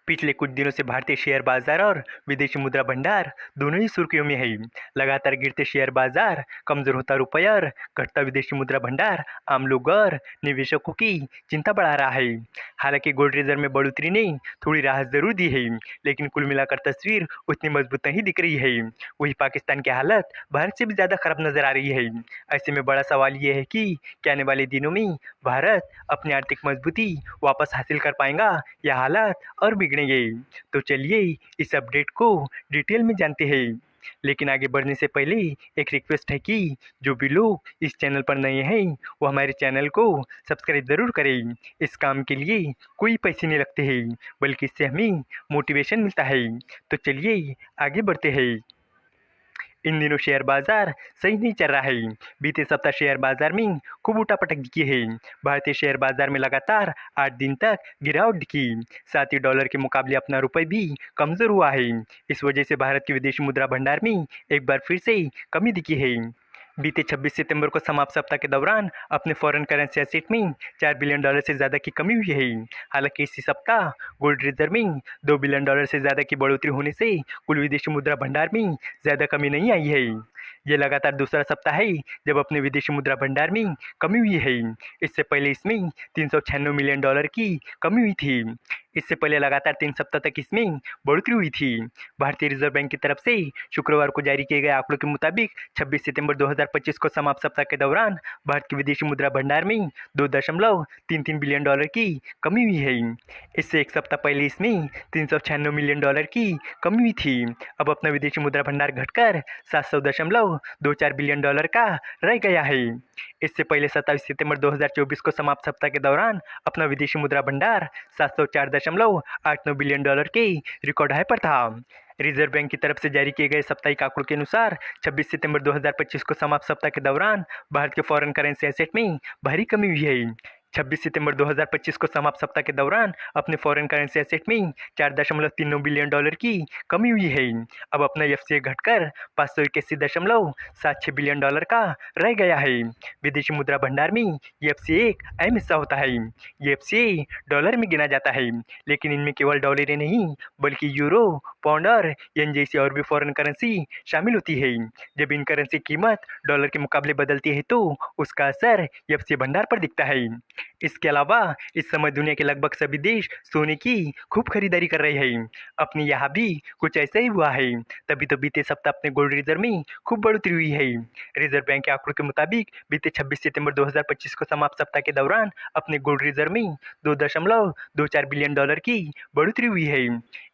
पिछले कुछ दिनों से भारतीय शेयर बाजार और विदेशी मुद्रा भंडार दोनों ही सुर्खियों में है। लगातार गिरते शेयर बाजार, कमजोर होता रुपया और घटता विदेशी मुद्रा भंडार आम लोगों और निवेशकों की चिंता बढ़ा रहा है। हालांकि गोल्ड रिजर्व में बढ़ोतरी ने थोड़ी राहत जरूर दी है, लेकिन कुल मिलाकर तस्वीर उतनी मजबूत नहीं दिख रही है। वही पाकिस्तान की हालत भारत से भी ज्यादा खराब नजर आ रही है। ऐसे में बड़ा सवाल ये है कि क्या आने वाले दिनों में भारत अपनी आर्थिक मजबूती वापस हासिल कर पाएगा या हालात और बिगड़ेंगे। तो चलिए इस अपडेट को डिटेल में जानते हैं। लेकिन आगे बढ़ने से पहले एक रिक्वेस्ट है कि जो भी लोग इस चैनल पर नए हैं वो हमारे चैनल को सब्सक्राइब ज़रूर करें। इस काम के लिए कोई पैसे नहीं लगते हैं, बल्कि इससे हमें मोटिवेशन मिलता है। तो चलिए आगे बढ़ते हैं। इन दिनों शेयर बाजार सही नहीं चल रहा है। बीते सप्ताह शेयर बाजार में खूब उठापटक दिखी है। भारतीय शेयर बाजार में लगातार 8 दिन तक गिरावट दिखी। साथ ही डॉलर के मुकाबले अपना रुपये भी कमजोर हुआ है। इस वजह से भारत के विदेशी मुद्रा भंडार में एक बार फिर से कमी दिखी है। बीते 26 सितंबर को समाप्त सप्ताह के दौरान अपने फॉरेन करेंसी एसेट में $4 बिलियन से ज़्यादा की कमी हुई है। हालांकि इसी सप्ताह गोल्ड रिजर्व में $2 बिलियन से ज़्यादा की बढ़ोतरी होने से कुल विदेशी मुद्रा भंडार में ज़्यादा कमी नहीं आई है। ये लगातार दूसरा सप्ताह है जब अपने विदेशी मुद्रा भंडार में कमी हुई है। इससे पहले इसमें $396 मिलियन की कमी हुई थी। इससे पहले लगातार 3 सप्ताह तक इसमें बढ़ोतरी हुई थी। भारतीय रिजर्व बैंक की तरफ से शुक्रवार को जारी किए गए आंकड़ों के मुताबिक 26 सितंबर 2025 को समाप्त सप्ताह के दौरान भारत के विदेशी मुद्रा भंडार में $2.33 बिलियन की कमी हुई है। इससे एक सप्ताह पहले इसमें $396 मिलियन की कमी हुई थी। अब अपना विदेशी मुद्रा भंडार घटकर $700.24 बिलियन का रह गया है। इससे पहले 27 सितंबर 2024 को समाप्त सप्ताह के दौरान अपना विदेशी मुद्रा भंडार $704.89 बिलियन के रिकॉर्ड हाई पर था। रिजर्व बैंक की तरफ से जारी किए गए साप्ताहिक आंकड़ों के अनुसार 26 सितंबर 2025 को समाप्त सप्ताह के दौरान भारत के फॉरेन करेंसी एसेट में भारी कमी हुई है। 26 सितंबर 2025 को समाप्त सप्ताह के दौरान अपने फॉरेन करेंसी एसेट में $4.39 बिलियन की कमी हुई है। अब अपना एफसीए घटकर $581.76 बिलियन का रह गया है। विदेशी मुद्रा भंडार में ये एफसीए एक अहम हिस्सा होता है। ये एफसीए डॉलर में गिना जाता है, लेकिन इनमें केवल डॉलर ही नहीं बल्कि यूरो, पाउंड और येन जैसी और भी फॉरेन करेंसी शामिल होती है। जब इन करेंसी कीमत डॉलर के मुकाबले बदलती है तो उसका असर एफसीए भंडार पर दिखता है। इसके अलावा इस समय दुनिया के लगभग सभी देश सोने की खूब खरीदारी कर रहे हैं। अपने यहाँ भी कुछ ऐसा ही हुआ है। तभी तो बीते सप्ताह अपने गोल्ड रिजर्व में खूब बढ़ोतरी हुई है। रिजर्व बैंक के आंकड़ों के मुताबिक बीते 26 सितंबर 2025 को समाप्त सप्ताह के दौरान अपने गोल्ड रिजर्व में $2.24 बिलियन की बढ़ोतरी हुई है।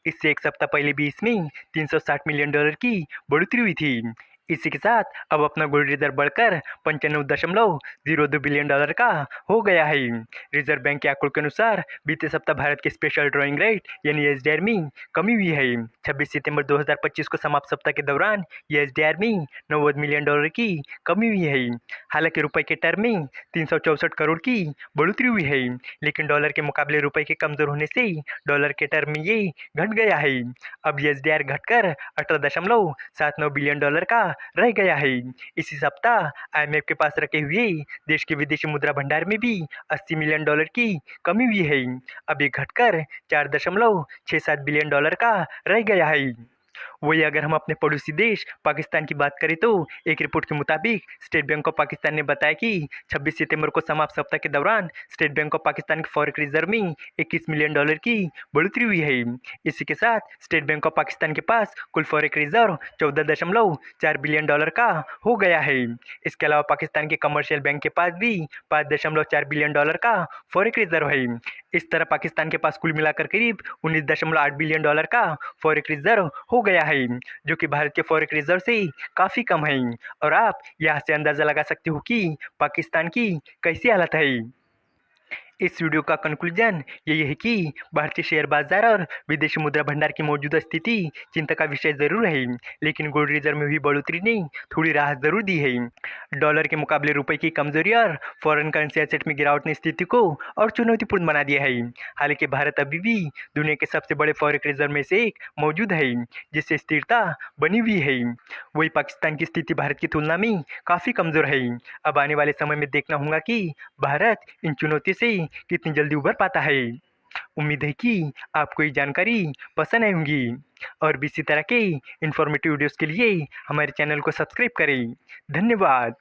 इससे एक सप्ताह पहले भी इसमें $360 मिलियन की बढ़ोतरी हुई थी। इसी के साथ अब अपना गोल्ड रिजर्व बढ़कर $95.02 बिलियन का हो गया है। रिजर्व बैंक के आंकड़ों के अनुसार बीते सप्ताह भारत के स्पेशल ड्रॉइंग रेट यानी एसडीआर में कमी हुई है। 26 सितंबर 2025 को समाप्त सप्ताह के दौरान ये एसडीआर में $90 मिलियन की कमी हुई है। हालांकि रुपए के टर्म में 364 करोड़ की बढ़ोतरी हुई है, लेकिन डॉलर के मुकाबले रुपए के कमजोर होने से डॉलर के टर्म में ये घट गया है। अब एसडीआर घटकर $18.79 बिलियन का रह गया है। इसी सप्ताह आईएमएफ के पास रखे हुए देश के विदेशी मुद्रा भंडार में भी $80 मिलियन की कमी हुई है। अब ये घटकर $4.67 बिलियन का रह गया है। वही अगर हम अपने पड़ोसी देश पाकिस्तान की बात करें तो एक रिपोर्ट के मुताबिक स्टेट बैंक ऑफ पाकिस्तान ने बताया कि 26 सितंबर को समाप्त सप्ताह के दौरान स्टेट बैंक ऑफ पाकिस्तान के फॉरेक्स रिजर्व में $21 मिलियन की बढ़ोतरी हुई है। इसी के साथ स्टेट बैंक ऑफ पाकिस्तान के पास कुल फॉरेक्स रिजर्व $14.4 बिलियन का हो गया है। इसके अलावा पाकिस्तान के कमर्शियल बैंक के पास भी $5.4 बिलियन का फॉरेक्स रिजर्व है। इस तरह पाकिस्तान के पास कुल मिलाकर करीब $19.8 बिलियन का फॉरेक्स रिजर्व हो गया है, जो कि भारत के फॉरेक्स रिजर्व से काफ़ी कम है। और आप यहाँ से अंदाज़ा लगा सकते हो कि पाकिस्तान की कैसी हालत है। इस वीडियो का कंक्लूजन यही है कि भारतीय शेयर बाजार और विदेशी मुद्रा भंडार की मौजूदा स्थिति चिंता का विषय जरूर है, लेकिन गोल्ड रिजर्व में हुई बढ़ोतरी ने थोड़ी राहत जरूर दी है। डॉलर के मुकाबले रुपए की कमजोरी और फॉरेन करेंसी एसेट में गिरावट ने स्थिति को और चुनौतीपूर्ण बना दिया है। हालांकि भारत अभी भी दुनिया के सबसे बड़े फॉरेक्स रिजर्व में से एक मौजूद है, जिससे स्थिरता बनी हुई है। वही पाकिस्तान की स्थिति भारत की तुलना में काफ़ी कमजोर है। अब आने वाले समय में देखना होगा कि भारत इन चुनौती से कितनी जल्दी उभर पाता है। उम्मीद है कि आपको ये जानकारी पसंद आई होंगी और भी इसी तरह के इन्फॉर्मेटिव वीडियोस के लिए हमारे चैनल को सब्सक्राइब करें। धन्यवाद।